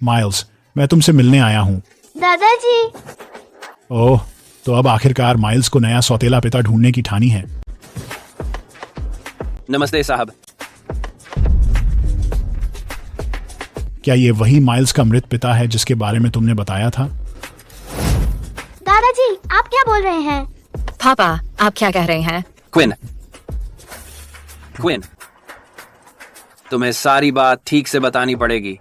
Miles, मैं तुमसे मिलने आया हूँ। दादाजी। ओह, तो अब आखिरकार माइल्स को नया सौतेला पिता ढूंढने की ठानी है। नमस्ते साहब। क्या ये वही माइल्स का मृत पिता है जिसके बारे में तुमने बताया था? दादाजी, आप क्या बोल रहे हैं? पापा, आप क्या कह रहे हैं? क्विन, क्विन, तुम्हें सारी बात ठीक से बतानी पड़ेगी।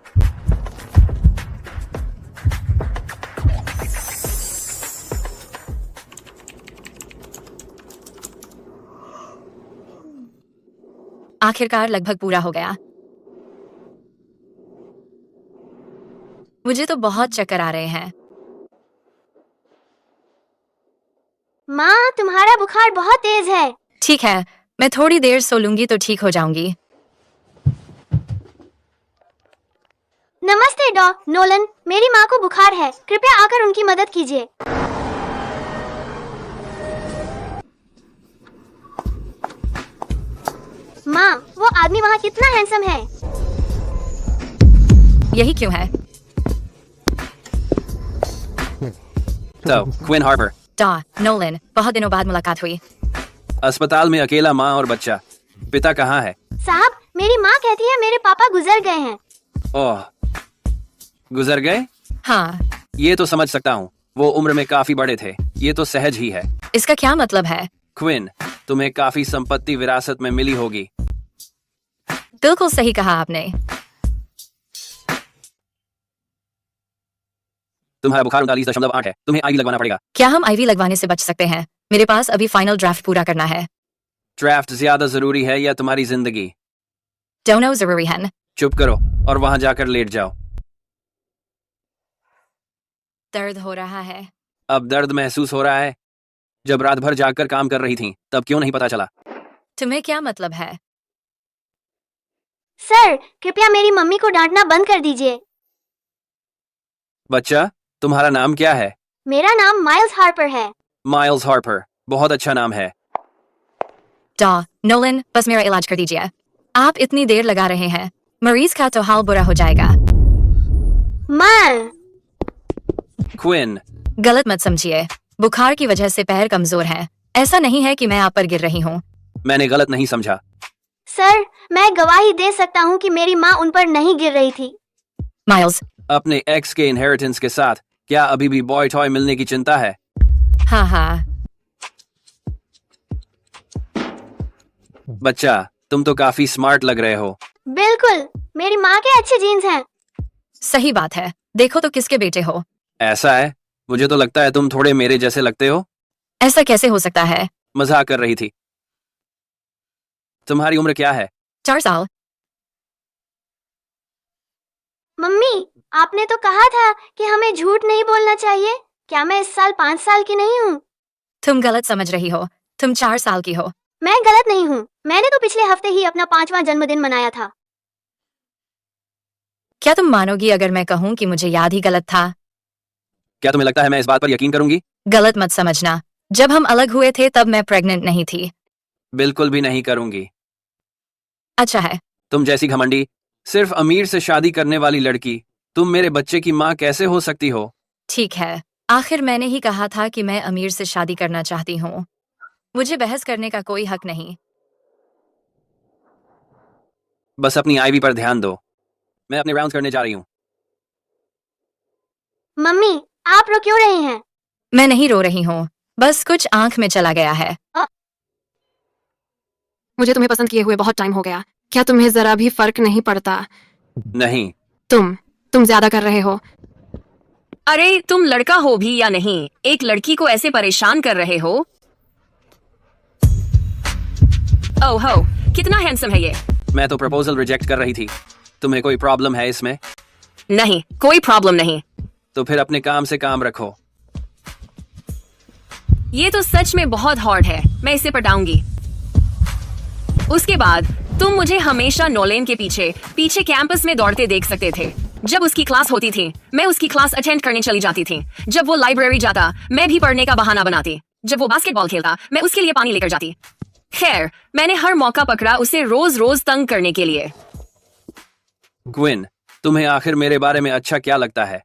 आखिरकार लगभग पूरा हो गया। मुझे तो बहुत चक्कर आ रहे हैं। माँ, तुम्हारा बुखार बहुत तेज है। ठीक है, मैं थोड़ी देर सो लूंगी तो ठीक हो जाऊंगी। नमस्ते नोलन, मेरी माँ को बुखार है, कृपया आकर उनकी मदद कीजिए। माँ, वो आदमी वहाँ कितना हैंडसम है। यही क्यों है? तो क्विन हार्पर। नोलन, बहुत दिनों बाद मुलाकात हुई। अस्पताल में अकेला माँ और बच्चा। पिता कहाँ है? साहब, मेरी माँ कहती है मेरे पापा गुजर गए हैं। ओह, गुजर गए? हाँ। ये तो समझ सकता हूँ, वो उम्र में काफी बड़े थे। ये तो सहज ही है। इसका क्या मतलब है? क्विन, तुम्हें काफी संपत्ति विरासत में मिली होगी। बिल्कुल सही कहा आपने। तुम्हारा बुखार 39.8 है। तुम्हें आईवी लगवाना पड़ेगा। क्या हम आईवी लगवाने से बच सकते हैं? मेरे पास अभी फाइनल ड्राफ्ट पूरा करना है। ड्राफ्ट ज्यादा जरूरी है या तुम्हारी जिंदगी? दोनों जरूरी हैं। चुप करो और वहां जाकर लेट जाओ। दर्द हो रहा है। अब दर्द महसूस हो रहा है? जब रात भर जागकर काम कर रही थीं, तब क्यों नहीं पता चला? तुम्हें क्या मतलब है? सर, कृपया मेरी मम्मी को डांटना बंद कर दीजिए। बच्चा, तुम्हारा नाम क्या है? मेरा नाम माइल्स हार्पर है। माइल्स हार्पर, बहुत अच्छा नाम है। नोलन, बस मेरा इलाज कर दीजिए। आप इतनी देर लगा रहे हैं, मरीज का तो हाल बुरा हो जाएगा। माँ। क्विन, गलत मत समझिए, बुखार की वजह से पैर कमजोर हैं। ऐसा नहीं है कि मैं आप पर गिर रही हूँ। मैंने गलत नहीं समझा। सर, मैं गवाही दे सकता हूँ कि मेरी माँ उन पर नहीं गिर रही थी। माइल्स। अपने एक्स के इनहेरिटेंस के साथ क्या अभी भी बॉय टॉय मिलने की चिंता है? हाँ। बच्चा, तुम तो काफी स्मार्ट लग रहे हो। बिल्कुल, मेरी माँ के अच्छे जीन्स हैं। सही बात है। देखो तो किसके बेटे हो। ऐसा है? मुझे तो लगता है तुम थोड़े मेरे जैसे लगते हो। ऐसा कैसे हो सकता है? मजाक कर रही थी। तुम्हारी उम्र क्या है? 4 साल। मम्मी, आपने तो कहा था कि हमें झूठ नहीं बोलना चाहिए। क्या मैं इस साल 5 साल की नहीं हूँ? तुम गलत समझ रही हो। तुम 4 साल की हो। मैं गलत नहीं हूँ। मैंने तो पिछले हफ्ते ही अपना 5वां जन्मदिन मनाया था। क्या तुम मानोगी अगर मैं कहूँ कि मुझे याद ही गलत था? क्या तुम्हें लगता है मैं इस बात पर यकीन करूंगी? गलत मत समझना, जब हम अलग हुए थे तब मैं प्रेग्नेंट नहीं थी। बिल्कुल भी नहीं करूंगी। अच्छा है। तुम जैसी घमंडी, सिर्फ अमीर से शादी करने वाली लड़की, तुम मेरे बच्चे की माँ कैसे हो सकती हो? ठीक है, आखिर मैंने ही कहा था कि मैं अमीर से शादी करना चाहती हूँ। मुझे बहस करने का कोई हक नहीं। बस अपनी आईवी पर ध्यान दो। मैं अपने राउंड करने जा रही हूँ। मम्मी, आप रो क्यों रही हैं? मैं नहीं रो रही हूँ, बस कुछ आंख में चला गया है। मुझे तुम्हें पसंद किए हुए बहुत टाइम हो गया। क्या तुम्हें जरा भी फर्क नहीं पड़ता? नहीं। तुम ज्यादा कर रहे हो। अरे तुम लड़का हो भी या नहीं, एक लड़की को ऐसे परेशान कर रहे हो। ओह हो, कितना हैंडसम है ये। मैं तो प्रपोजल रिजेक्ट कर रही थी। तुम्हें कोई प्रॉब्लम है इसमें? नहीं, कोई प्रॉब्लम नहीं। तो फिर अपने काम से काम रखो। ये तो सच में बहुत हार्ड है। मैं इसे पटाऊंगी। उसके बाद तुम मुझे हमेशा नोलेन के पीछे पीछे कैंपस में दौड़ते देख सकते थे। जब उसकी क्लास होती थी, मैं उसकी क्लास अटेंड करने चली जाती थी। जब वो लाइब्रेरी जाता, मैं भी पढ़ने का बहाना बनाती। जब वो बास्केटबॉल खेलता, मैं उसके लिए पानी लेकर जाती। खैर, मैंने हर मौका पकड़ा उसे रोज रोज तंग करने के लिए। क्विन, तुम्हें आखिर मेरे बारे में अच्छा क्या लगता है?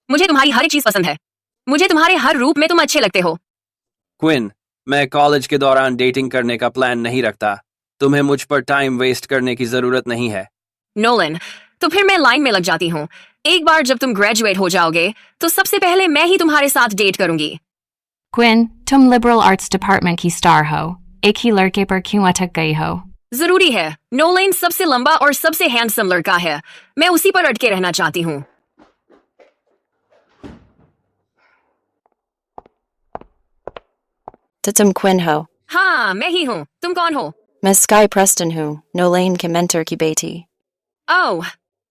मुझे तुम्हारी हर एक चीज पसंद है। मुझे तुम्हारे हर रूप में तुम अच्छे लगते हो। क्विन, मैं कॉलेज के दौरान डेटिंग करने का प्लान नहीं रखता। तुम्हें मुझ पर टाइम वेस्ट करने की जरूरत नहीं है। नोलन, तो फिर मैं लाइन में लग जाती हूँ। एक बार जब तुम ग्रेजुएट हो जाओगे तो सबसे पहले मैं ही तुम्हारे साथ डेट करूंगी। क्विन, तुम लिबरल आर्ट्स डिपार्टमेंट की स्टार हो, एक ही लड़के पर क्यों अटक गई हो? जरूरी है। नोलन सबसे लंबा और सबसे हैंडसम लड़का है। मैं उसी पर अटके रहना चाहती हूँ। तो तुम क्विन हो? हाँ, मैं ही हूँ। तुम कौन हो? मैं स्काई प्रेस्टन हूँ, नोलेन के मेंटर की बेटी। ओह,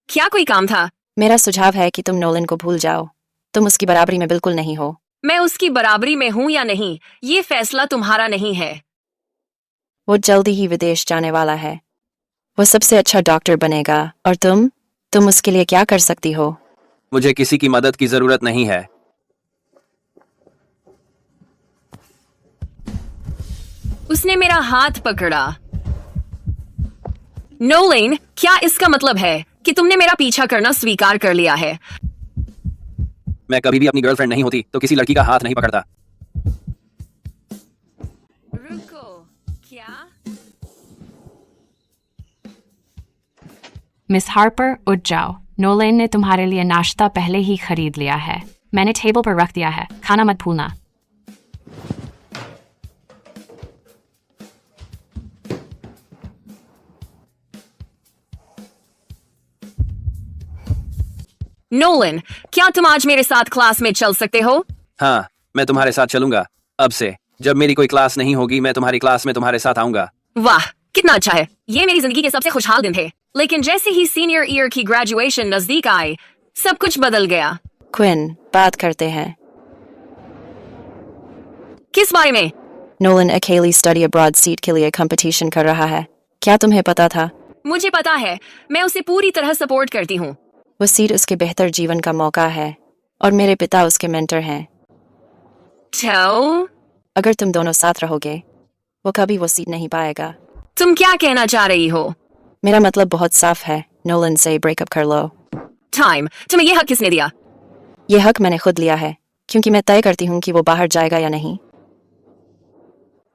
क्या कोई काम था? मेरा सुझाव है कि तुम नोलेन को भूल जाओ। तुम उसकी बराबरी में बिल्कुल नहीं हो। मैं उसकी बराबरी में हूँ या नहीं, ये फैसला तुम्हारा नहीं है। वो जल्दी ही विदेश जाने वाला है। वो सबसे अच्छा डॉक्टर बनेगा और तुम उसके लिए क्या कर सकती हो? मुझे किसी की मदद की जरूरत नहीं है। उसने मेरा हाथ पकड़ा। नोलेन, क्या इसका मतलब है कि तुमने मेरा पीछा करना स्वीकार कर लिया है? मैं कभी भी अपनी गर्लफ्रेंड नहीं होती तो किसी लड़की का हाथ नहीं पकड़ता। रुको, क्या? मिस हार्पर, उठ जाओ। नोलेन ने तुम्हारे लिए नाश्ता पहले ही खरीद लिया है। मैंने टेबल पर रख दिया है, खाना मत भूलना। नोलन, क्या तुम आज मेरे साथ क्लास में चल सकते हो? हाँ, मैं तुम्हारे साथ चलूंगा। अब से जब मेरी कोई क्लास नहीं होगी मैं तुम्हारी क्लास में तुम्हारे साथ आऊंगा। वाह, कितना अच्छा है। ये मेरी जिंदगी के सबसे खुशहाल दिन थे। लेकिन जैसे ही सीनियर ईयर की ग्रेजुएशन नजदीक आई, सब कुछ बदल गया। क्विन, बात करते हैं। किस बारे में? नोलन अकेली स्टडी अब्रॉड सीट के लिए कंपटीशन कर रहा है। क्या तुम्हें पता था? मुझे पता है। मैं उसे पूरी तरह सपोर्ट करती हूँ। वो सीट उसके बेहतर जीवन का मौका है और मेरे पिता उसके मेंटर हैं। तो अगर तुम दोनों साथ रहोगे वो कभी वो सीट नहीं पाएगा। तुम क्या कहना चाह रही हो? मेरा मतलब बहुत साफ है, नोलन से ब्रेकअप कर लो। टाइम, तुम्हें ये हक किसने दिया? ये हक मैंने खुद लिया है क्योंकि मैं तय करती हूँ कि वो बाहर जाएगा या नहीं।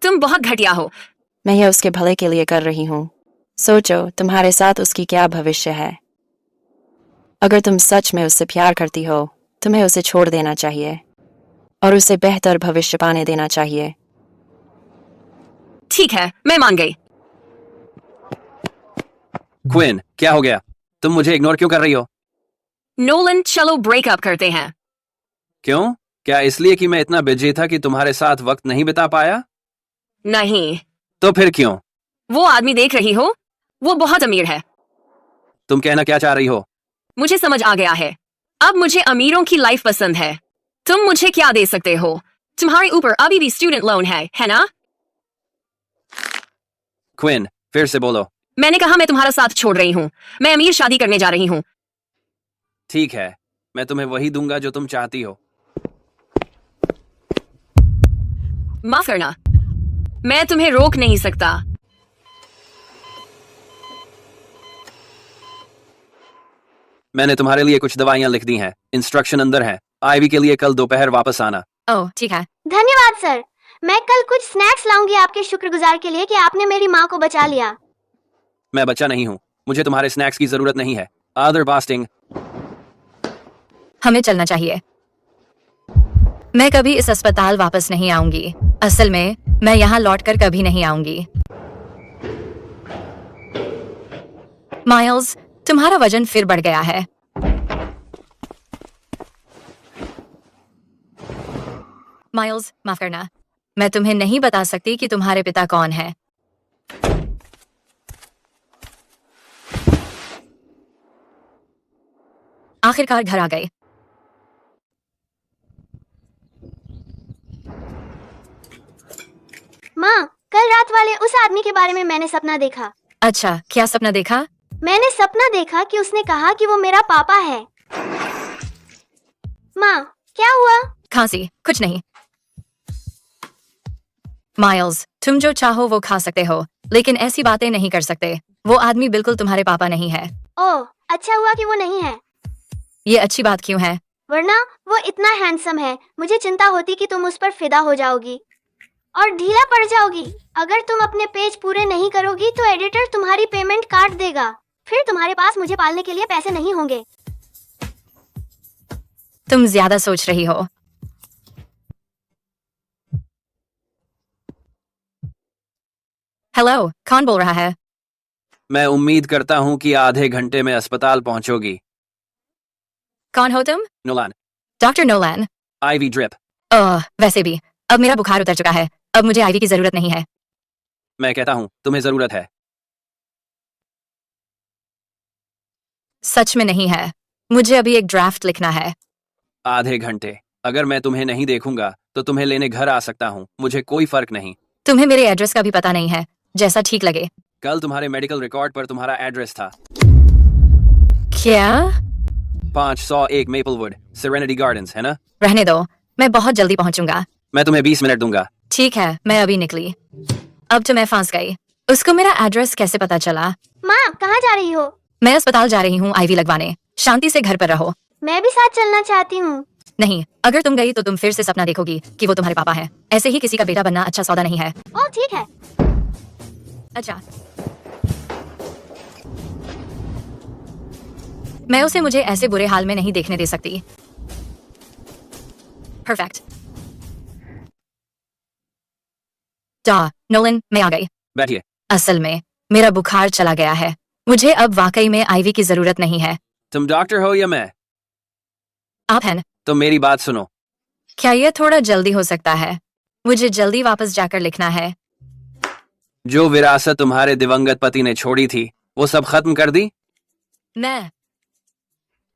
तुम बहुत घटिया हो। मैं यह उसके भले के लिए कर रही हूँ। सोचो तुम्हारे साथ उसकी क्या भविष्य है। अगर तुम सच में उससे प्यार करती हो तुम्हें उसे छोड़ देना चाहिए और उसे बेहतर भविष्य पाने देना चाहिए। ठीक है, मैं मान गई। क्विन, क्या हो गया? तुम मुझे इग्नोर क्यों कर रही हो? नोलन, चलो ब्रेकअप करते हैं। क्यों? क्या इसलिए कि मैं इतना बिजी था कि तुम्हारे साथ वक्त नहीं बिता पाया? नहीं। तो फिर क्यों? वो आदमी देख रही हो? वो बहुत अमीर है। तुम कहना क्या चाह रही हो? मुझे समझ आ गया है। अब मुझे अमीरों की लाइफ पसंद है। तुम मुझे क्या दे सकते हो? तुम्हारे ऊपर अभी भी स्टूडेंट लोन है ना? क्विन, फिर से बोलो। मैंने कहा मैं तुम्हारा साथ छोड़ रही हूँ। मैं अमीर शादी करने जा रही हूँ। ठीक है, मैं तुम्हें वही दूंगा जो तुम चाहती हो। माफ करना, मैं तुम्हें रोक नहीं सकता। मैंने तुम्हारे लिए कुछ दवाइयां लिख दी हैं। इंस्ट्रक्शन अंदर है। आईवी के लिए कल दोपहर वापस आना। ओह, ठीक है। धन्यवाद सर। मैं कल कुछ स्नैक्स लाऊंगी आपके शुक्रगुजार के लिए कि आपने मेरी माँ को बचा लिया। मैं बच्चा नहीं हूँ, मुझे तुम्हारे स्नैक्स की जरूरत नहीं है। आदर बास्टिंग। हमें चलना चाहिए। मैं कभी इस अस्पताल वापस नहीं आऊंगी। असल में मैं यहाँ लौटकर कभी नहीं आऊंगी। माइल्स, तुम्हारा वजन फिर बढ़ गया है। माइल्स, माफ करना, मैं तुम्हें नहीं बता सकती कि तुम्हारे पिता कौन है। आखिरकार घर आ गए। माँ, कल रात वाले उस आदमी के बारे में मैंने सपना देखा। अच्छा, क्या सपना देखा? मैंने सपना देखा कि उसने कहा कि वो मेरा पापा है। माँ, क्या हुआ? खांसी, कुछ नहीं। माइल्स, तुम जो चाहो वो खा सकते हो, लेकिन ऐसी बातें नहीं कर सकते। वो आदमी बिल्कुल तुम्हारे पापा नहीं है। ओह, अच्छा हुआ कि वो नहीं है, ये अच्छी बात क्यों है? वरना वो इतना हैंडसम है, मुझे चिंता होती कि तुम उस पर फिदा हो जाओगी और ढीला पड़ जाओगी। अगर तुम अपने पेज पूरे नहीं करोगी तो एडिटर तुम्हारी पेमेंट काट देगा, फिर तुम्हारे पास मुझे पालने के लिए पैसे नहीं होंगे। तुम ज्यादा सोच रही हो। हेलो, कौन बोल रहा है? मैं उम्मीद करता हूँ कि आधे घंटे में अस्पताल पहुंचोगी। कौन हो तुम? Nolan. Doctor Nolan. IV drip. वैसे भी अब मेरा बुखार उतर चुका है, अब मुझे आईवी की जरूरत नहीं है। मैं कहता हूँ तुम्हें जरूरत है। सच में नहीं है, मुझे अभी एक ड्राफ्ट लिखना है। आधे घंटे। अगर मैं तुम्हें नहीं देखूंगा तो तुम्हें लेने घर आ सकता हूँ, मुझे कोई फर्क नहीं। तुम्हें मेरे एड्रेस का भी पता नहीं है, जैसा ठीक लगे। कल तुम्हारे मेडिकल रिकॉर्ड पर तुम्हारा एड्रेस था। क्या? 501 मेपलवुड, सेरेनिटी गार्डन्स, है ना? रहने दो, मैं बहुत जल्दी पहुंचूंगा। मैं तुम्हें 20 मिनट दूंगा। ठीक है, मैं अभी निकली। अब तो मैं फंस गई। उसको मेरा एड्रेस कैसे पता चला? माँ, कहाँ जा रही हो? मैं अस्पताल जा रही हूँ आईवी लगवाने। शांति से घर पर रहो। मैं भी साथ चलना चाहती हूँ। नहीं, अगर तुम गई तो तुम फिर से सपना देखोगी कि वो तुम्हारे पापा हैं। ऐसे ही किसी का बेटा बनना अच्छा सौदा नहीं है। ओह ठीक है। अच्छा, मैं उसे मुझे ऐसे बुरे हाल में नहीं देखने दे सकती। परफेक्ट। नोलन, मैं आ गई। बैठिए। असल में मेरा बुखार चला गया है, मुझे अब वाकई में आईवी की जरूरत नहीं है। तुम डॉक्टर हो या मैं? आप हैं? तो मेरी बात सुनो। क्या यह थोड़ा जल्दी हो सकता है? मुझे जल्दी वापस जाकर लिखना है। जो विरासत तुम्हारे दिवंगत पति ने छोड़ी थी वो सब खत्म कर दी? मैं?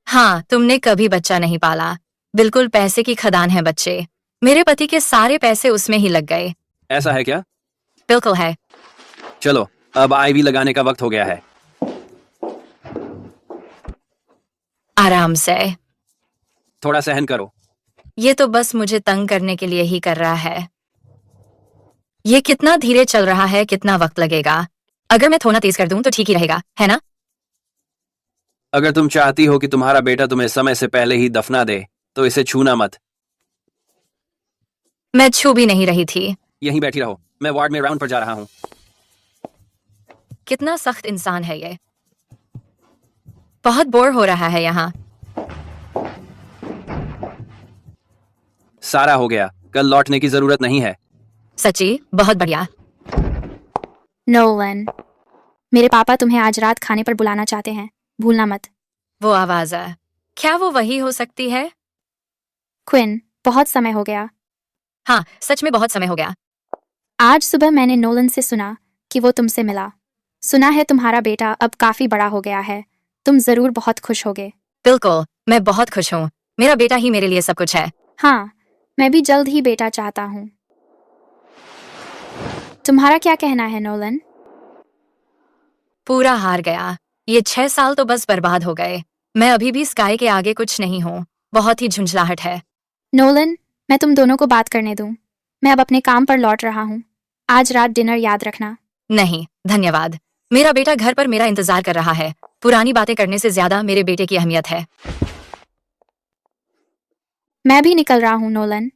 हाँ, तुमने कभी बच्चा नहीं पाला। बिल्कुल पैसे की खदान है बच्चे। मेरे पति के सारे पैसे उसमें ही लग गए। ऐसा है क्या? बिल्कुल है। चलो, अब आईवी लगाने का वक्त हो गया है। आराम से। थोड़ा सहन करो। ये तो बस मुझे तंग करने के लिए ही कर रहा है। ये कितना धीरे चल रहा है, कितना वक्त लगेगा? अगर मैं थोड़ा तेज कर दूं तो ठीक ही रहेगा, है ना? अगर तुम चाहती हो कि तुम्हारा बेटा तुम्हें समय से पहले ही दफना दे तो इसे छूना मत। मैं छू भी नहीं रही थी। यहीं बैठी रहो, मैं वार्ड में राउंड पर जा रहा हूँ। कितना सख्त इंसान है ये। बहुत बोर हो रहा है यहाँ। सारा हो गया, कल लौटने की जरूरत नहीं है। सच्ची? बहुत बढ़िया। नोलन, मेरे पापा तुम्हें आज रात खाने पर बुलाना चाहते हैं, भूलना मत। वो आवाज है, क्या वो वही हो सकती है? क्विन, बहुत समय हो गया। हाँ, सच में बहुत समय हो गया। आज सुबह मैंने नोलन से सुना कि वो तुमसे मिला। सुना है तुम्हारा बेटा अब काफी बड़ा हो गया है। तुम जरूर बहुत खुश होगे। बिल्कुल, मैं बहुत खुश हूँ। मेरा बेटा ही मेरे लिए सब कुछ है। हाँ, मैं भी जल्द ही बेटा चाहता हूँ। तुम्हारा क्या कहना है नोलन? पूरा हार गया। ये 6 साल तो बस बर्बाद हो गए। मैं अभी भी स्काई के आगे कुछ नहीं हूँ। बहुत ही झुंझलाहट है। नोलन, मैं तुम दोनों को बात करने दूं। मैं अब अपने काम पर लौट रहा हूँ। आज रात डिनर याद रखना। नहीं, धन्यवाद। मेरा बेटा घर पर मेरा इंतजार कर रहा है। पुरानी बातें करने से ज्यादा मेरे बेटे की अहमियत है। मैं भी निकल रहा हूँ नोलन।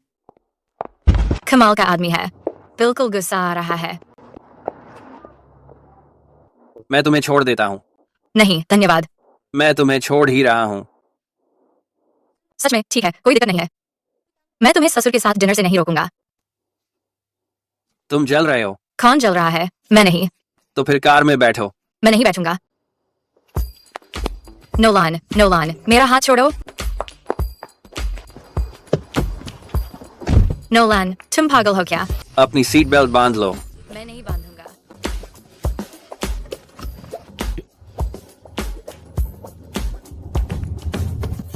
कमाल का आदमी है। बिल्कुल गुस्सा आ रहा है। मैं तुम्हें छोड़ देता हूँ। नहीं, धन्यवाद। मैं तुम्हें छोड़ ही रहा हूँ। सच में? ठीक है, कोई दिक्कत नहीं है। मैं तुम्हें ससुर के साथ डिनर से नहीं रोकूंगा। तुम जल रहे हो। कौन जल रहा है? मैं नहीं। तो फिर कार में बैठो। मैं नहीं बैठूंगा। नोलान, नोलान, मेरा हाथ छोड़ो। नोलान, तुम पागल हो क्या? अपनी सीट बेल्ट बांध लो। मैं नहीं बांधूंगा।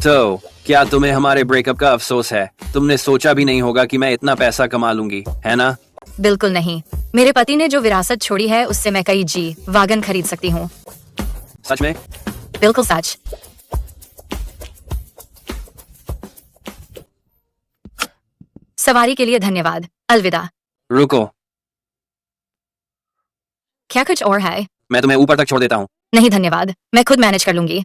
तो क्या तुम्हें हमारे ब्रेकअप का अफसोस है? तुमने सोचा भी नहीं होगा कि मैं इतना पैसा कमा लूंगी, है ना? बिल्कुल नहीं। मेरे पति ने जो विरासत छोड़ी है उससे मैं कई वागन खरीद सकती हूँ। सच में? बिल्कुल सच। सवारी के लिए धन्यवाद। अलविदा। रुको, क्या कुछ और है? मैं तुम्हें ऊपर तक छोड़ देता हूँ। नहीं धन्यवाद, मैं खुद मैनेज कर लूंगी।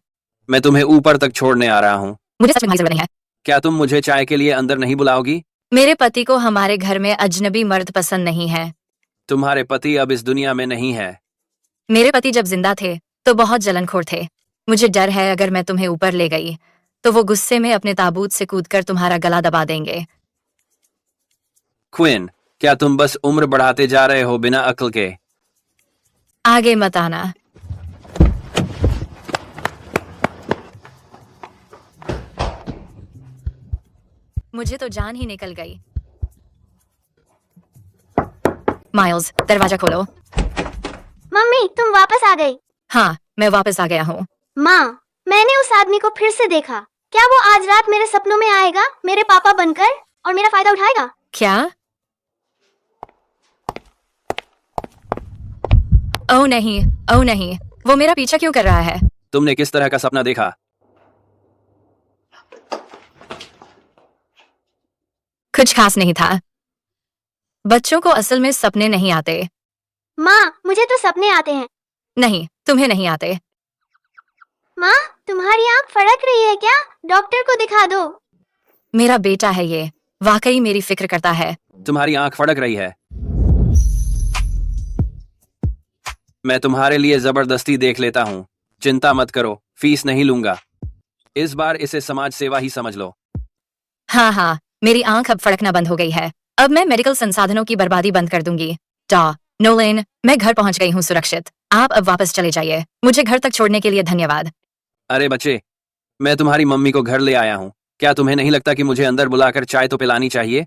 मैं तुम्हें ऊपर तक छोड़ने आ रहा हूँ। मुझे सच में तुम्हारी जरूरत नहीं है। क्या तुम मुझे चाय के लिए अंदर नहीं बुलाओगी? मेरे पति को हमारे घर में अजनबी मर्द पसंद नहीं है। तुम्हारे पति अब इस दुनिया में नहीं है। मेरे पति जब जिंदा थे तो बहुत जलनखोर थे। मुझे डर है अगर मैं तुम्हें ऊपर ले गई तो वो गुस्से में अपने ताबूत से कूदकर तुम्हारा गला दबा देंगे। क्विन, क्या तुम बस उम्र बढ़ाते जा रहे हो बिना अक्ल के? आगे मत आना। मुझे तो जान ही निकल गई। माइल्स, दरवाजा खोलो। मम्मी तुम वापस आ गई। हाँ, मैं वापस आ गया हूँ। माँ, मैंने उस आदमी को फिर से देखा। क्या वो आज रात मेरे सपनों में आएगा मेरे पापा बनकर और मेरा फायदा उठाएगा? क्या? ओह नहीं, ओह नहीं, वो मेरा पीछा क्यों कर रहा है? तुमने किस तरह का सपना देखा? कुछ खास नहीं था। बच्चों को असल में सपने नहीं आते। माँ, मुझे तो सपने आते हैं। नहीं, तुम्हें नहीं आते। माँ, तुम्हारी आँख फड़क रही है क्या? डॉक्टर को दिखा दो। मेरा बेटा है ये, वाकई मेरी फिक्र करता है। तुम्हारी आंख फड़क रही है। मैं तुम्हारे लिए जबरदस्ती देख लेता हूँ। चिंता मत करो, फीस नहीं लूंगा। इस बार इसे समाज सेवा ही समझ लो। हाँ हाँ, मेरी आंख अब फड़कना बंद हो गई है। अब मैं मेडिकल संसाधनों की बर्बादी बंद कर दूंगी। नोलेन, मैं घर पहुंच गई हूँ सुरक्षित। आप अब वापस चले जाइए। मुझे घर तक छोड़ने के लिए धन्यवाद। अरे बच्चे, मैं तुम्हारी मम्मी को घर ले आया हूँ। क्या तुम्हें नहीं लगता कि मुझे अंदर बुलाकर चाय तो पिलानी चाहिए?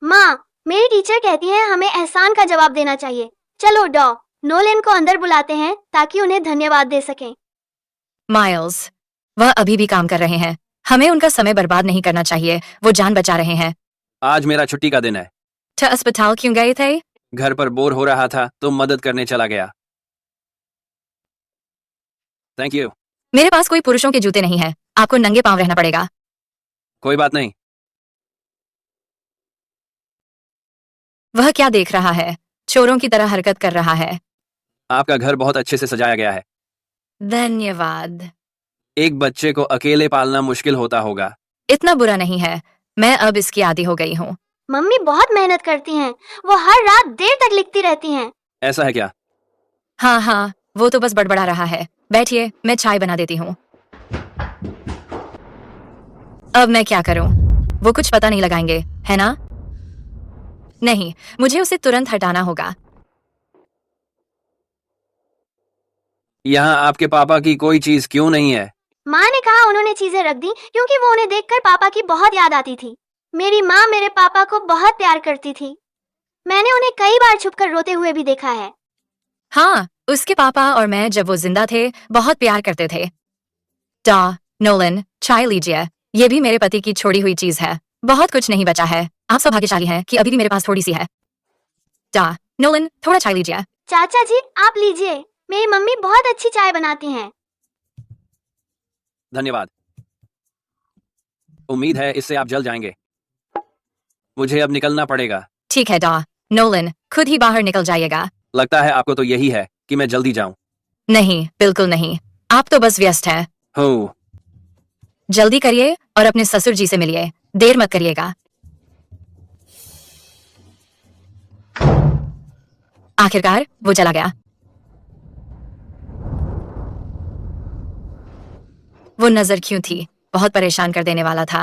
माँ, मेरी टीचर कहती है हमें एहसान का जवाब देना चाहिए। चलो नोलेन को अंदर बुलाते हैं ताकि उन्हें धन्यवाद दे सकें। माइल्स, वह अभी भी काम कर रहे हैं। हमें उनका समय बर्बाद नहीं करना चाहिए। वो जान बचा रहे हैं। आज मेरा छुट्टी का दिन है। तो अस्पताल क्यों गए थे? घर पर बोर हो रहा था तो मदद करने चला गया। Thank you. मेरे पास कोई पुरुषों के जूते नहीं है। आपको नंगे पांव रहना पड़ेगा। कोई बात नहीं। वह क्या देख रहा है? चोरों की तरह हरकत कर रहा है। आपका घर बहुत अच्छे से सजाया गया है। धन्यवाद। एक बच्चे को अकेले पालना मुश्किल होता होगा। इतना बुरा नहीं है। मैं अब इसकी आदी हो गई हूँ। मम्मी बहुत मेहनत करती हैं। वो हर रात देर तक लिखती रहती हैं। ऐसा है क्या? हाँ हाँ, वो तो बस बड़बड़ा रहा है। बैठिए, मैं चाय बना देती हूँ। अब मैं क्या करूँ? वो कुछ पता नहीं लगाएंगे, है ना? नहीं, मुझे उसे तुरंत हटाना होगा। यहाँ आपके पापा की कोई चीज क्यों नहीं है? माँ ने कहा उन्होंने चीजें रख दी क्योंकि वो उन्हें देखकर पापा की बहुत याद आती थी। मेरी माँ मेरे पापा को बहुत प्यार करती थी। मैंने उन्हें कई बार छुपकर रोते हुए भी देखा है। हाँ, उसके पापा और मैं जब वो जिंदा थे बहुत प्यार करते थे। नोलन, चाय लीजिए। ये भी मेरे पति की छोड़ी हुई चीज है। बहुत कुछ नहीं बचा है। आप सौभाग्यशाली हैं कि अभी भी मेरे पास थोड़ी सी है। नोलन, थोड़ा चाय लीजिए। चाचा जी, आप लीजिए। मेरी मम्मी बहुत अच्छी चाय बनाती हैं। धन्यवाद। उम्मीद है इससे आप जल जाएंगे। मुझे अब निकलना पड़ेगा। ठीक है नोलन, खुद ही बाहर निकल जाइएगा। लगता है आपको तो यही है कि मैं जल्दी जाऊं। नहीं, बिल्कुल नहीं। आप तो बस व्यस्त हैं। हो, जल्दी करिए और अपने ससुर जी से मिलिए। देर मत करिएगा। आखिरकार वो चला गया। वो नजर क्यों थी? बहुत परेशान कर देने वाला था।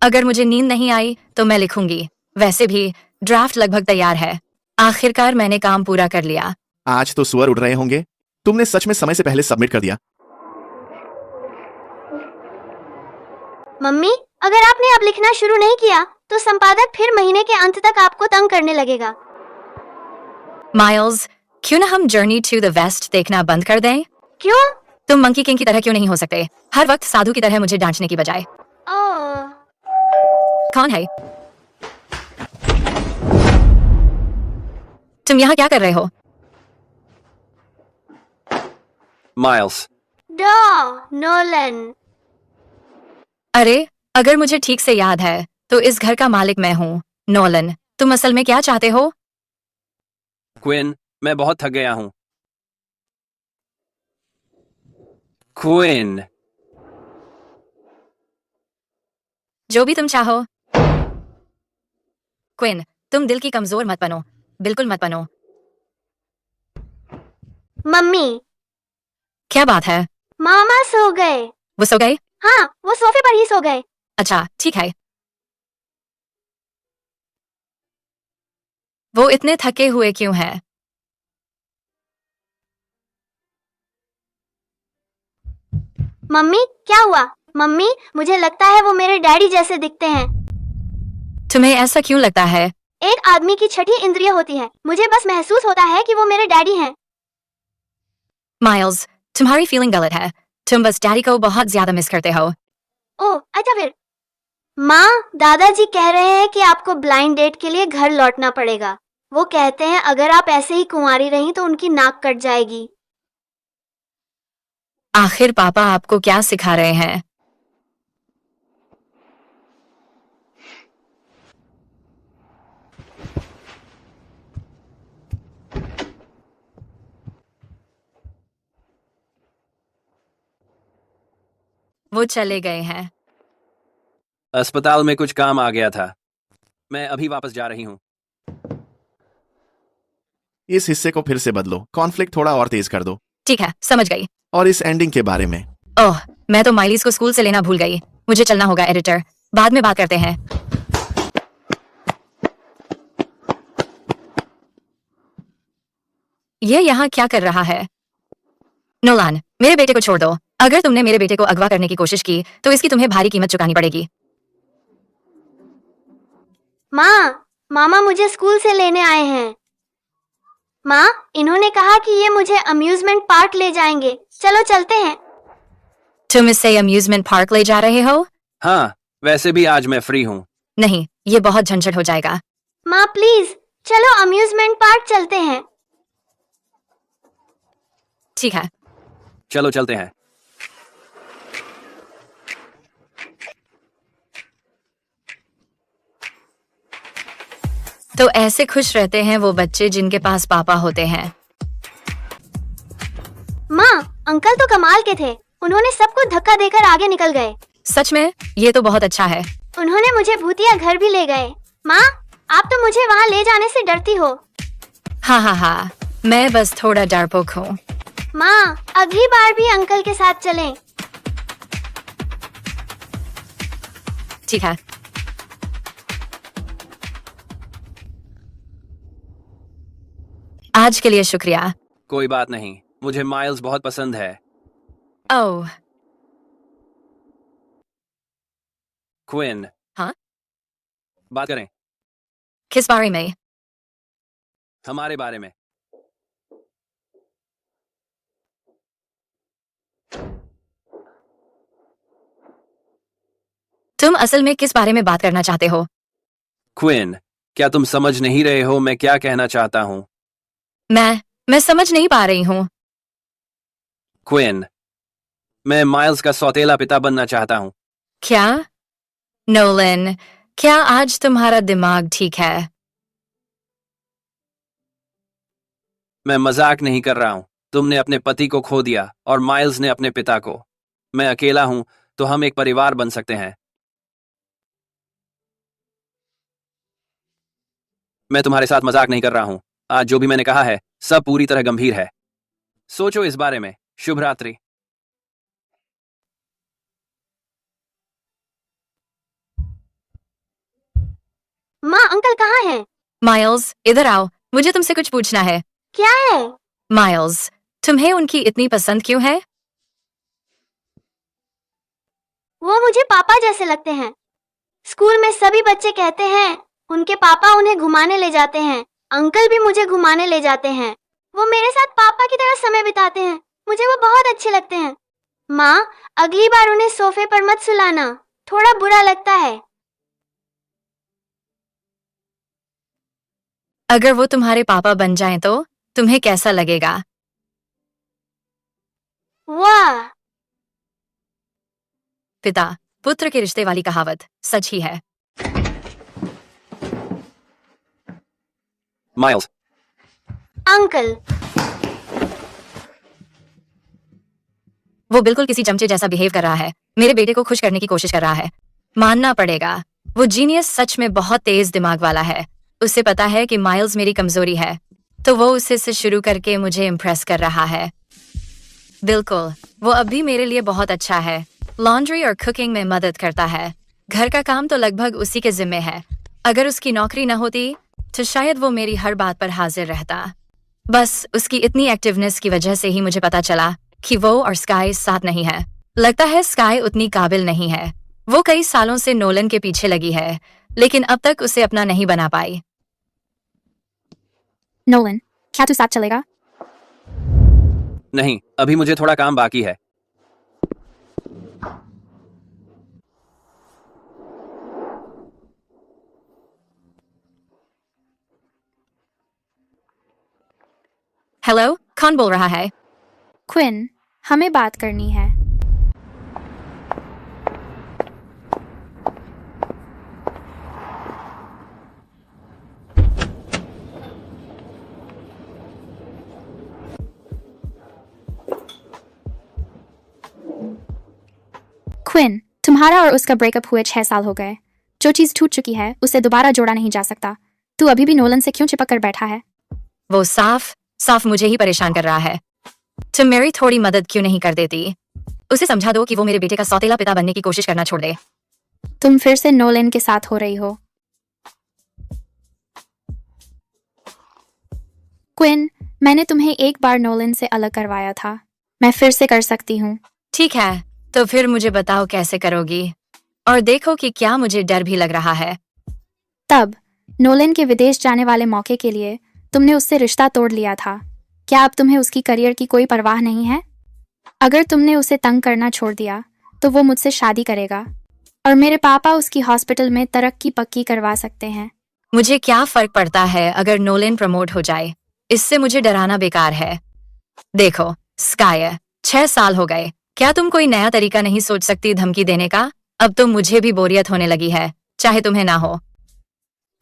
अगर मुझे नींद नहीं आई तो मैं लिखूंगी। वैसे भी ड्राफ्ट लगभग तैयार है। आखिरकार मैंने काम पूरा कर लिया। आज तो सुअर उड़ रहे होंगे। तुमने सच में समय से पहले सबमिट कर दिया। मम्मी, अगर आपने अब लिखना शुरू नहीं किया तो संपादक फिर महीने के अंत तक आपको तंग करने लगेगा। माइल्स, क्यों ना हम जर्नी टू द वेस्ट देखना बंद कर दें? क्यों? तुम मंकी किंग की तरह क्यों नहीं हो सकते? हर वक्त साधु की तरह मुझे डांटने की बजाय। ओह, कौन है? तुम यहाँ क्या कर रहे हो? माइल्स। नोलन। अरे, अगर मुझे ठीक से याद है तो इस घर का मालिक मैं हूँ। नोलन, तुम असल में क्या चाहते हो? क्विन, मैं बहुत थक गया हूँ। क्विन, जो भी तुम चाहो। क्विन, तुम दिल की कमजोर मत बनो, बिल्कुल मत बनो। मम्मी, क्या बात है? मामा सो गए। वो सो गए? हाँ, वो सोफे पर ही सो गए। अच्छा, ठीक है। वो इतने थके हुए क्यों हैं? मम्मी, क्या हुआ? मम्मी, मुझे लगता है वो मेरे डैडी जैसे दिखते हैं। तुम्हें ऐसा क्यों लगता है? एक आदमी की छठी इंद्रिय होती है, मुझे बस महसूस होता है कि वो मेरे डैडी हैं। माइल्स, तुम्हारी फीलिंग गलत है। तुम बस डैडी को बहुत ज्यादा मिस करते हो। ओह, अच्छा फिर। माँ, दादाजी कह रहे हैं कि आपको ब्लाइंड डेट के लिए घर लौटना पड़ेगा। वो कहते हैं अगर आप ऐसे ही कुंवारी रहीं तो उनकी नाक कट जाएगी। आखिर पापा आपको क्या सिखा रहे हैं? वो चले गए हैं। अस्पताल में कुछ काम आ गया था। मैं अभी वापस जा रही हूँ। इस हिस्से को फिर से बदलो, कॉन्फ्लिक्ट थोड़ा और तेज कर दो। ठीक है, समझ गई। और इस एंडिंग के बारे में। ओह, मैं तो माइलीज को स्कूल से लेना भूल गई। मुझे चलना होगा एडिटर, बाद में बात करते हैं। ये यहाँ क्या कर रहा है? नोलान, मेरे बेटे को छोड़ दो। अगर तुमने मेरे बेटे को अगवा करने की कोशिश की तो इसकी तुम्हें भारी कीमत चुकानी पड़ेगी। माँ, मामा मुझे स्कूल से लेने आए हैं। माँ, इन्होंने कहा कि ये मुझे अम्यूजमेंट पार्क ले जाएंगे। चलो चलते हैं। तुम इससे अम्यूजमेंट पार्क ले जा रहे हो? हाँ, वैसे भी आज मैं फ्री हूँ। नहीं, ये बहुत झंझट हो जाएगा। माँ प्लीज, चलो अम्यूजमेंट पार्क चलते हैं। ठीक है, चलो चलते हैं। तो ऐसे खुश रहते हैं वो बच्चे जिनके पास पापा होते हैं। माँ, अंकल तो कमाल के थे। उन्होंने सबको धक्का देकर आगे निकल गए। सच में? ये तो बहुत अच्छा है। उन्होंने मुझे भूतिया घर भी ले गए। माँ, आप तो मुझे वहाँ ले जाने से डरती हो। हाँ हाँ हाँ, मैं बस थोड़ा डरपोक हूँ। माँ, अगली बार भी अंकल के साथ चलें। ठीक है। आज के लिए शुक्रिया। कोई बात नहीं, मुझे माइल्स बहुत पसंद है। ओह, क्विन। हाँ? बात करें किस बारे में? हमारे बारे में। तुम असल में किस बारे में बात करना चाहते हो? क्विन, क्या तुम समझ नहीं रहे हो मैं क्या कहना चाहता हूँ? मैं समझ नहीं पा रही हूँ। क्विन, मैं माइल्स का सौतेला पिता बनना चाहता हूँ। क्या? नोलन, क्या आज तुम्हारा दिमाग ठीक है? मैं मजाक नहीं कर रहा हूँ। तुमने अपने पति को खो दिया और माइल्स ने अपने पिता को। मैं अकेला हूँ तो हम एक परिवार बन सकते हैं। मैं तुम्हारे साथ मजाक नहीं कर रहा हूँ। आज जो भी मैंने कहा है सब पूरी तरह गंभीर है। सोचो इस बारे में। शुभ रात्रि। माँ, अंकल कहाँ हैं? माइल्स, इधर आओ, मुझे तुमसे कुछ पूछना है। क्या है? माइल्स, तुम्हें उनकी इतनी पसंद क्यों है? वो मुझे पापा जैसे लगते हैं। स्कूल में सभी बच्चे कहते हैं उनके पापा उन्हें घुमाने ले जाते हैं। अंकल भी मुझे घुमाने ले जाते हैं। वो मेरे साथ पापा की तरह समय बिताते हैं। मुझे वो बहुत अच्छे लगते हैं। माँ, अगली बार उन्हें सोफे पर मत सुलाना, थोड़ा बुरा लगता है। अगर वो तुम्हारे पापा बन जाएं तो तुम्हें कैसा लगेगा? वाह! पिता पुत्र के रिश्ते वाली कहावत सच ही है। माइल्स, अंकल, वो बिल्कुल किसी चमचे जैसा बिहेव कर रहा है, मेरे बेटे को खुश करने की कोशिश कर रहा है। मानना पड़ेगा, वो जीनियस सच में बहुत तेज दिमाग वाला है। उसे पता है कि माइल्स मेरी कमजोरी है, तो वो उससे से शुरू करके मुझे इम्प्रेस कर रहा है। बिल्कुल, वो अब भी मेरे लिए बहुत अच्छा है। लॉन्ड्री और कुकिंग में मदद करता है। घर का काम तो लगभग उसी के जिम्मे है। अगर उसकी नौकरी न होती तो शायद वो मेरी हर बात पर हाजिर रहता। बस उसकी इतनी एक्टिवनेस की वजह से ही मुझे पता चला कि वो और स्काई साथ नहीं है। लगता है स्काई उतनी काबिल नहीं है। वो कई सालों से नोलन के पीछे लगी है, लेकिन अब तक उसे अपना नहीं बना पाई। नोलन, क्या तू साथ चलेगा? नहीं, अभी मुझे थोड़ा काम बाकी है। हेलो, कौन बोल रहा है? क्विन, हमें बात करनी है। क्विन, तुम्हारा और उसका ब्रेकअप हुए 6 साल हो गए। जो चीज टूट चुकी है उसे दोबारा जोड़ा नहीं जा सकता। तू अभी भी नोलन से क्यों चिपक कर बैठा है? वो साफ साफ मुझे ही परेशान कर रहा है। तुम मेरी थोड़ी मदद क्यों नहीं कर देती? उसे समझा दो कि वो मेरे बेटे का सौतेला पिता बनने की कोशिश करना छोड़ दे। तुम फिर से नोलन के साथ हो रही हो। क्विन, मैंने तुम्हें एक बार नोलन से अलग करवाया था। मैं फिर से कर सकती हूँ। ठीक है, तो फिर मुझे बताओ कैसे करोगी, और देखो कि क्या मुझे डर भी लग रहा है। तब नोलन के विदेश जाने वाले मौके के लिए तुमने उससे रिश्ता तोड़ लिया था। क्या अब तुम्हें उसकी करियर की कोई परवाह नहीं है? अगर तुमने उसे तंग करना छोड़ दिया तो वो मुझसे शादी करेगा और मेरे पापा उसकी हॉस्पिटल में तरक्की पक्की करवा सकते हैं। मुझे क्या फर्क पड़ता है अगर नोलन प्रमोट हो जाए? इससे मुझे डराना बेकार है। देखो स्काई, 6 साल हो गए। क्या तुम कोई नया तरीका नहीं सोच सकती धमकी देने का? अब तो मुझे भी बोरियत होने लगी है, चाहे तुम्हें ना हो।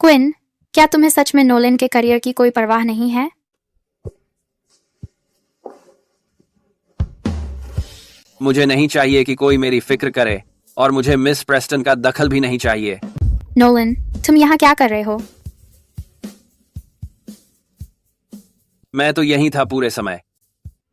क्विन, क्या तुम्हें सच में नोलन के करियर की कोई परवाह नहीं है? मुझे नहीं चाहिए कि कोई मेरी फिक्र करे, और मुझे मिस प्रेस्टन का दखल भी नहीं चाहिए। नोलन, तुम यहाँ क्या कर रहे हो? मैं तो यहीं था पूरे समय।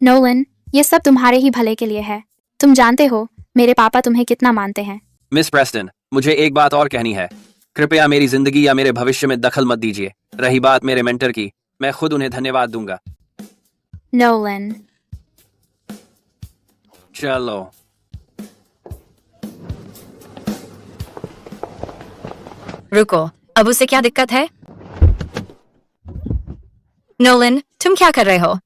नोलन, ये सब तुम्हारे ही भले के लिए है। तुम जानते हो मेरे पापा तुम्हें कितना मानते हैं। मिस प्रेस्टन, मुझे एक बात और कहनी है। कृपया मेरी जिंदगी या मेरे भविष्य में दखल मत दीजिए। रही बात मेरे मेंटर की, मैं खुद उन्हें धन्यवाद दूंगा। नोलन, चलो। रुको, अब उसे क्या दिक्कत है? नोलन, तुम क्या कर रहे हो?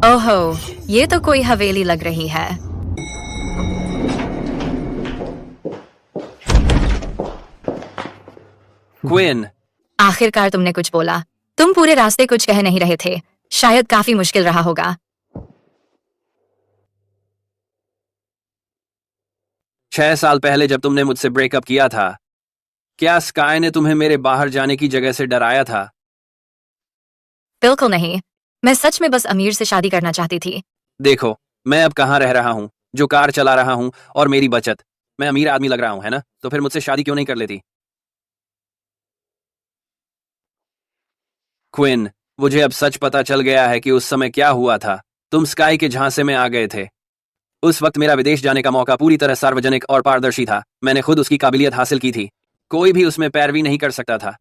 ओहो, ये तो कोई हवेली लग रही है। क्विन, आखिरकार तुमने कुछ बोला। तुम पूरे रास्ते कुछ कह नहीं रहे थे। शायद काफी मुश्किल रहा होगा। 6 साल पहले जब तुमने मुझसे ब्रेकअप किया था, क्या स्काई ने तुम्हें मेरे बाहर जाने की जगह से डराया था? बिल्कुल नहीं, मैं सच में बस अमीर से शादी करना चाहती थी। देखो, मैं अब कहाँ रह रहा हूँ, जो कार चला रहा हूँ, और मेरी बचत। मैं अमीर आदमी लग रहा हूँ, है ना? तो फिर मुझसे शादी क्यों नहीं कर लेती? क्विन, मुझे अब सच पता चल गया है कि उस समय क्या हुआ था। तुम स्काई के झांसे में आ गए थे। उस वक्त मेरा विदेश जाने का मौका पूरी तरह सार्वजनिक और पारदर्शी था। मैंने खुद उसकी काबिलियत हासिल की थी। कोई भी उसमें पैरवी नहीं कर सकता था।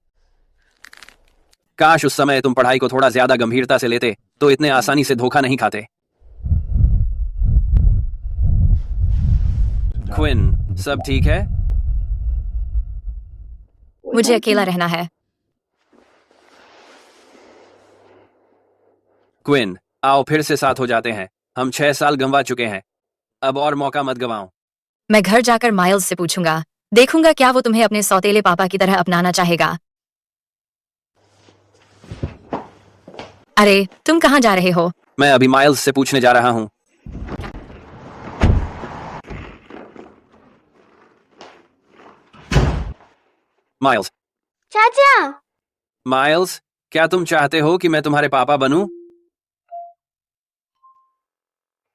काश उस समय तुम पढ़ाई को थोड़ा ज्यादा गंभीरता से लेते, तो इतने आसानी से धोखा नहीं खाते। क्विन, सब ठीक है? मुझे अकेला रहना है। क्विन, आओ फिर से साथ हो जाते हैं। हम 6 साल गंवा चुके हैं। अब और मौका मत गंवाओ। मैं घर जाकर माइल्स से पूछूंगा। देखूंगा क्या वो तुम्हें अपने सौतेले पापा की तरह अपनाना चाहेगा। अरे, तुम कहाँ जा रहे हो? मैं अभी माइल्स से पूछने जा रहा हूँ। माइल्स। चाचा। माइल्स, क्या तुम चाहते हो कि मैं तुम्हारे पापा बनूं?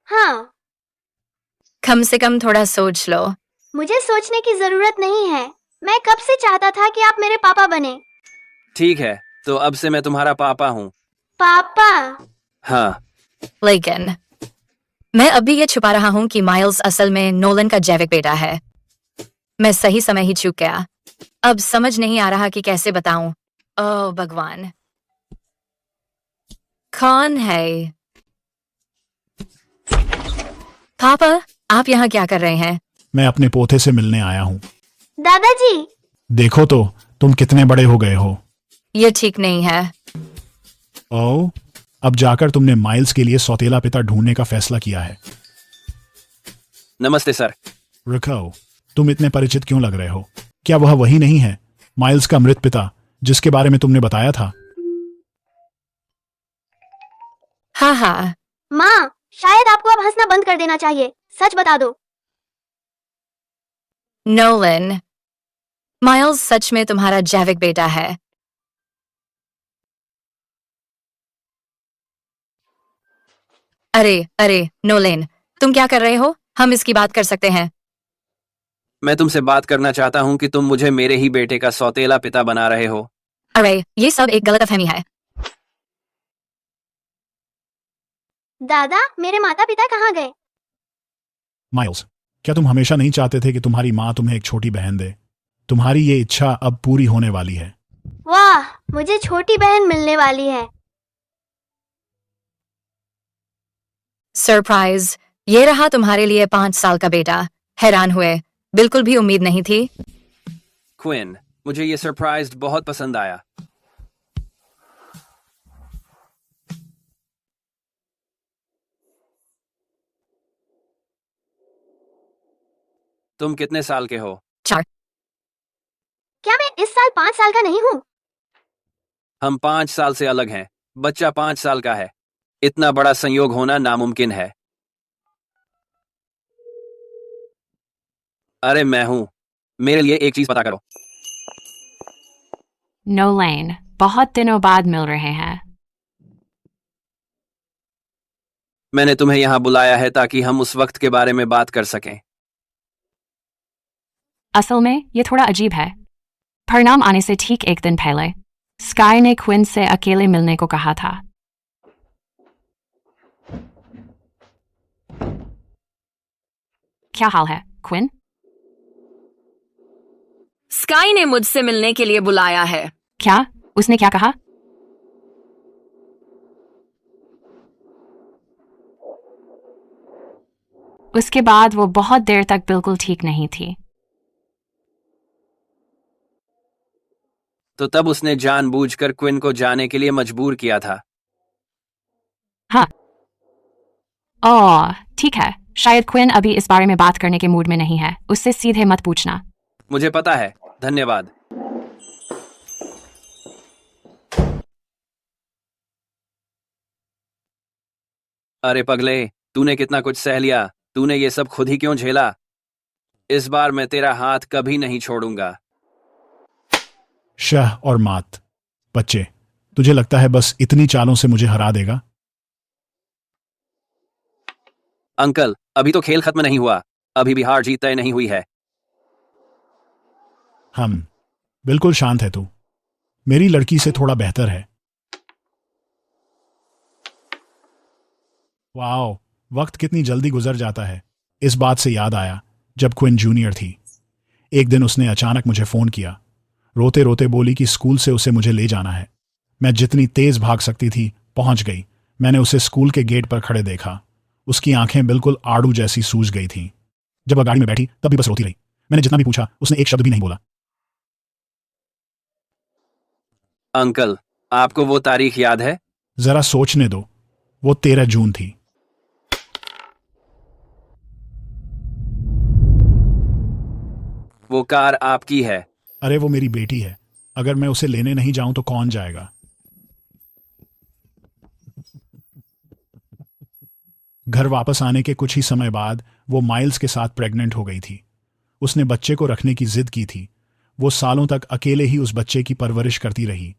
हाँ। कम से कम थोड़ा सोच लो। मुझे सोचने की जरूरत नहीं है। मैं कब से चाहता था कि आप मेरे पापा बने। ठीक है, तो अब से मैं तुम्हारा पापा हूँ। पापा। हाँ। लेकिन मैं अभी ये छुपा रहा हूँ कि माइल्स असल में नोलन का जैविक बेटा है। मैं सही समय ही चूक गया। अब समझ नहीं आ रहा कि कैसे बताऊं। ओह भगवान, कौन है? पापा, आप यहाँ क्या कर रहे हैं? मैं अपने पोते से मिलने आया हूँ। दादाजी। देखो तो तुम कितने बड़े हो गए हो। ये ठीक नहीं है। ओह, अब जाकर तुमने माइल्स के लिए सौतेला पिता ढूंढने का फैसला किया है। नमस्ते सर। रुको, तुम इतने परिचित क्यों लग रहे हो? क्या वह वही नहीं है, माइल्स का मृत पिता, जिसके बारे में तुमने बताया था? हाँ हाँ। माँ, शायद आपको अब हंसना बंद कर देना चाहिए। सच बता दो। नोलन, माइल्स सच में तुम्हारा जैविक बेटा है। अरे अरे नोलेन, तुम क्या कर रहे हो? हम इसकी बात कर सकते हैं। मैं तुमसे बात करना चाहता हूँ कि तुम मुझे मेरे ही बेटे का सौतेला पिता बना रहे हो। अरे ये सब एक गलतफहमी है। दादा, मेरे माता पिता कहाँ गए? माइल्स, क्या तुम हमेशा नहीं चाहते थे कि तुम्हारी माँ तुम्हें एक छोटी बहन दे? तुम्हारी ये इच्छा अब पूरी होने वाली है। वाह, मुझे छोटी बहन मिलने वाली है। सरप्राइज, ये रहा तुम्हारे लिए 5 साल का बेटा। हैरान हुए? बिल्कुल भी उम्मीद नहीं थी। क्विन, मुझे ये सरप्राइज बहुत पसंद आया। तुम कितने साल के हो? 4। क्या मैं इस साल 5 साल का नहीं हूँ? हम 5 साल से अलग हैं। बच्चा 5 साल का है। इतना बड़ा संयोग होना नामुमकिन है। अरे मैं हूं। मेरे लिए एक चीज पता करो। नोलेन, बहुत दिनों बाद मिल रहे हैं। मैंने तुम्हें यहां बुलाया है ताकि हम उस वक्त के बारे में बात कर सकें। असल में ये थोड़ा अजीब है। परिणाम आने से ठीक एक दिन पहले स्काई ने क्विन से अकेले मिलने को कहा था। क्या हाल है क्विन? स्काई ने मुझसे मिलने के लिए बुलाया है। क्या? उसने क्या कहा? उसके बाद वो बहुत देर तक बिल्कुल ठीक नहीं थी। तो तब उसने जानबूझकर क्विन को जाने के लिए मजबूर किया था। हाँ। ओह, ठीक है। शायद क्विन अभी इस बारे में बात करने के मूड में नहीं है। उससे सीधे मत पूछना। मुझे पता है। धन्यवाद। अरे पगले, तूने कितना कुछ सह लिया। तूने ये सब खुद ही क्यों झेला? इस बार मैं तेरा हाथ कभी नहीं छोड़ूंगा। शाह और मात। बच्चे, तुझे लगता है बस इतनी चालों से मुझे हरा देगा? अंकल, अभी तो खेल खत्म नहीं हुआ। अभी भी हार जीत तय नहीं हुई है। हम बिल्कुल शांत है तू। मेरी लड़की से थोड़ा बेहतर है। वाओ, वक्त कितनी जल्दी गुजर जाता है। इस बात से याद आया, जब क्विन जूनियर थी, एक दिन उसने अचानक मुझे फोन किया। रोते रोते बोली कि स्कूल से उसे मुझे ले जाना है। मैं जितनी तेज भाग सकती थी पहुंच गई। मैंने उसे स्कूल के गेट पर खड़े देखा। उसकी आंखें बिल्कुल आड़ू जैसी सूज गई थीं। जब वह गाड़ी में बैठी तब भी बस रोती रही। मैंने जितना भी पूछा उसने एक शब्द भी नहीं बोला। अंकल, आपको वो तारीख याद है? जरा सोचने दो। वो 13 जून थी। वो कार आपकी है? अरे वो मेरी बेटी है। अगर मैं उसे लेने नहीं जाऊं तो कौन जाएगा? घर वापस आने के कुछ ही समय बाद वो माइल्स के साथ प्रेग्नेंट हो गई थी। उसने बच्चे को रखने की जिद की थी। वो सालों तक अकेले ही उस बच्चे की परवरिश करती रही।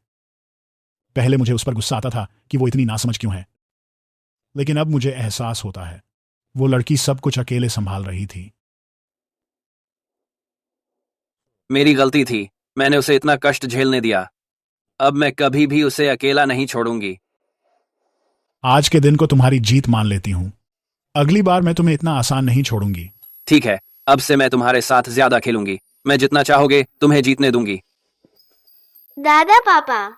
पहले मुझे उस पर गुस्सा आता था कि वो इतनी नासमझ क्यों है, लेकिन अब मुझे एहसास होता है वो लड़की सब कुछ अकेले संभाल रही थी। मेरी गलती थी, मैंने उसे इतना कष्ट झेलने दिया। अब मैं कभी भी उसे अकेला नहीं छोड़ूंगी। आज के दिन को तुम्हारी जीत मान लेती हूं। अगली बार मैं तुम्हें इतना आसान नहीं छोड़ूंगी। ठीक है, अब से मैं तुम्हारे साथ ज्यादा खेलूंगी। मैं जितना चाहोगे तुम्हें जीतने दूंगी। दादा पापा,